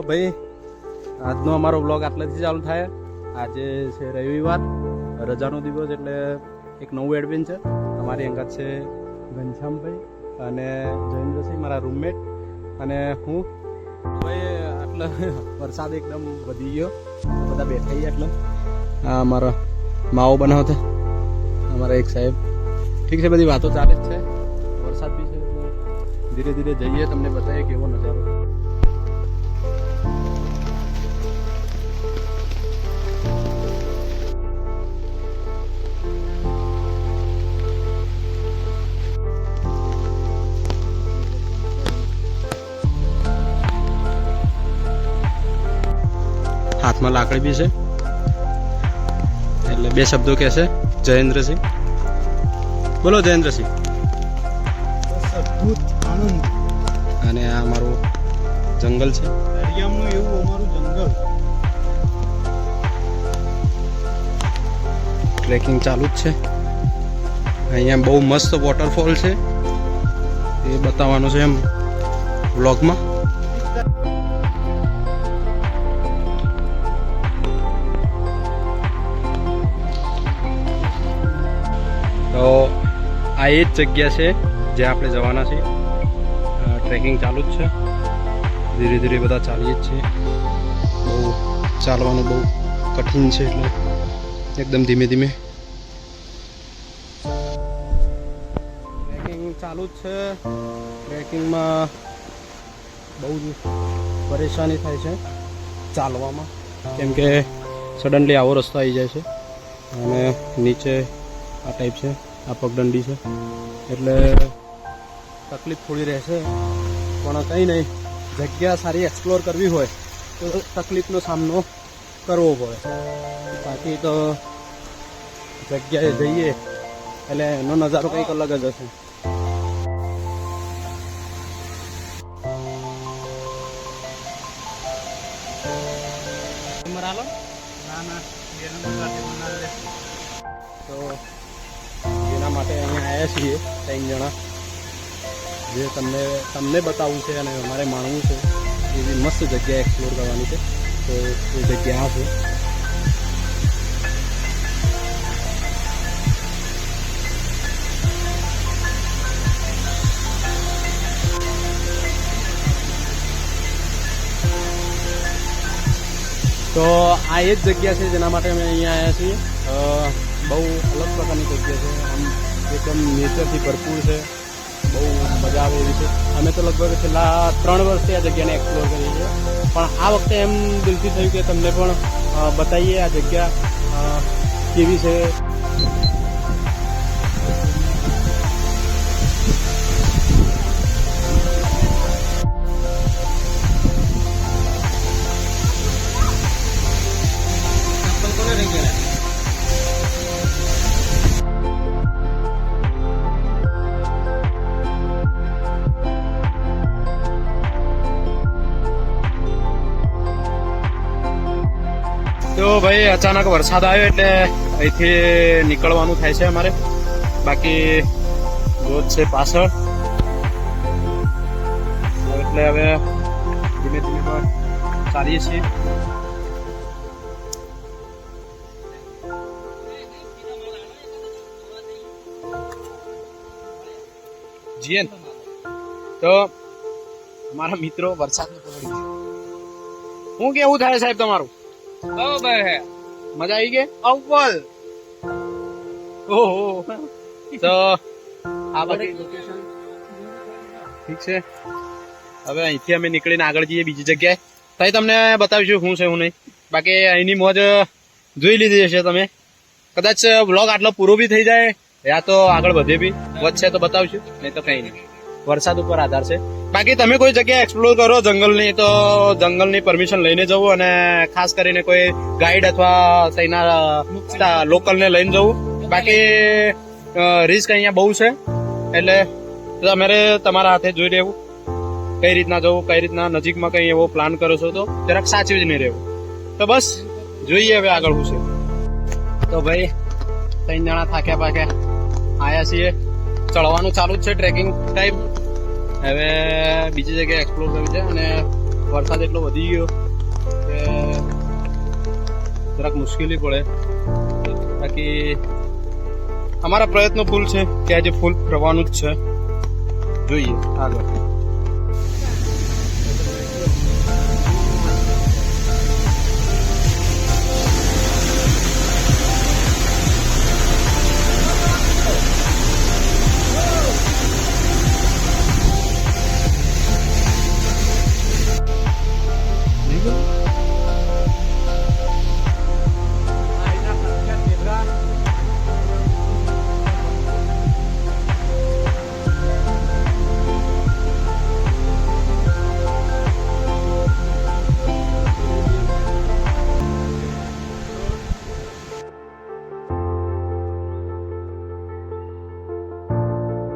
ભાઈ આજનો અમારો બ્લોગ આટલેથી ચાલુ થાય. આજે છે રવિવાર, રજાનો દિવસ, એટલે એક નવું એડવેન્ચર. અમારી અંગત છે ઘનશ્યામભાઈ અને જયેન્દ્રસિંહ, મારા રૂમમેટ, અને હું. ભાઈ એટલે વરસાદ એકદમ વધી ગયો, બધા બેઠા ગયા. એટલે આ અમારા માવો બનાવતા અમારા એક સાહેબ. ઠીક છે, બધી વાતો ચાલે જ છે. વરસાદ બી છે, ધીરે ધીરે જઈએ, તમને બતાવીએ કેવો નજારો. હાથમાં લાકડી બી છે, એટલે બે શબ્દો કહેશે જયેન્દ્રસિંહ. બોલો જયેન્દ્રસિંહ. અદ્ભુત આનંદ. અને આ અમારું જંગલ છે, દરિયાનું એવું અમારું જંગલ. ટ્રેકિંગ ચાલુ જ છે. અહીંયા બહુ મસ્ત વોટરફોલ છે, એ બતાવવાનું છે એમ વ્લોગમાં. તો આ એ જ જગ્યા છે જ્યાં આપણે જવાના છીએ. ટ્રેકિંગ ચાલુ જ છે, ધીરે ધીરે બધા ચાલીએ જ છે. બહુ ચાલવાનું બહુ કઠિન છે, એટલે એકદમ ધીમે ધીમે ટ્રેકિંગ ચાલુ જ છે. ટ્રેકિંગમાં બહુ જ પરેશાની થાય છે ચાલવામાં, કેમ કે સડનલી આવો રસ્તો આવી જાય છે અને નીચે આ ટાઈપ છે, આ પગદંડી છે, એટલે તકલીફ થોડી રહેશે. પણ કંઈ નહીં, જગ્યા સારી એક્સપ્લોર કરવી હોય તો તકલીફનો સામનો કરવો પડે. બાકી તો જગ્યાએ જઈએ એટલે એનો નજારો કંઈક અલગ જ હશે. તો એના માટે અહીંયા આવ્યા છીએ 3 જણા, જે તમને બતાવવું છે અને અમારે માણવું છે. એવી મસ્ત જગ્યા એક્સપ્લોર કરવાની છે, તો એ જગ્યા આ છે. તો આ એ જ જગ્યા છે જેના માટે અમે અહીંયા આવ્યા છીએ. બહુ અલગ પ્રકારની જગ્યા છે, આમ એકદમ નેચરથી ભરપૂર છે, બહુ મજા આવે એવી છે. અમે તો લગભગ છેલ્લા 3 વર્ષથી આ જગ્યાને એક્સપ્લોર કરીએ છીએ, પણ આ વખતે એમ દિલથી થયું કે તમને પણ બતાવીએ આ જગ્યા કેવી છે. તો ભાઈ અચાનક વરસાદ આવ્યો એટલે અહીંથી નીકળવાનું થાય છે અમારે. બાકી રોજ છે પાછળ, એટલે હવે ધીમે ધીમે ચાલીએ છીએ. જીએન તો અમારા મિત્રો વરસાદને પકડી છે. શું કેવું થાય સાહેબ તમારું? બરાબર હે. મજા આવી ગઈ? અવ્વલ. ઓહો, તો આ બધી લોકેશન ઠીક છે. હવે અહીંથી અમે નીકળીને આગળ જઈએ બીજી જગ્યાએ, તો તમને બતાવીશું શું છે શું નહીં. બાકી અહીંની મોજ જોઈ લીધી હશે તમે. કદાચ બ્લોગ આટલો પૂરો બી થઈ જાય, યા તો આગળ વધે બી, વધશે તો બતાવશું, નહીં તો કંઈ નહીં. વરસાદ ઉપર આધાર છે. બાકી તમે કોઈ જગ્યાએ એક્સપ્લોર કરો જંગલની, તો જંગલની પરમિશન લઈને જવું, અને ખાસ કરીને કોઈ ગાઈડ અથવા તેના લોકલને લઈને જવું. બાકી રિસ્ક અહીંયા બહુ છે, એટલે તમારે તમારા હાથે જોઈ રહેવું કઈ રીતના જવું, કઈ રીતના નજીકમાં કઈ એવો પ્લાન કરો છો તો જરાક સાચવી જ નહીં રહેવું. તો બસ જોઈએ હવે આગળ શું છે. તો ભાઈ 3 જણા થાક્યા પાક્યા આયા છીએ. ચડવાનું ચાલુ જ છે, ટ્રેકિંગ ટાઈપ. હવે બીજી જગ્યાએ એક્સપ્લોર કરવી છે, અને વરસાદ એટલો વધી ગયો કે જરાક મુશ્કેલી પડે. બાકી અમારા પ્રયત્નો ફૂલ છે કે આજે ફૂલ પ્રવાહનું જ છે. જોઈએ આગળ.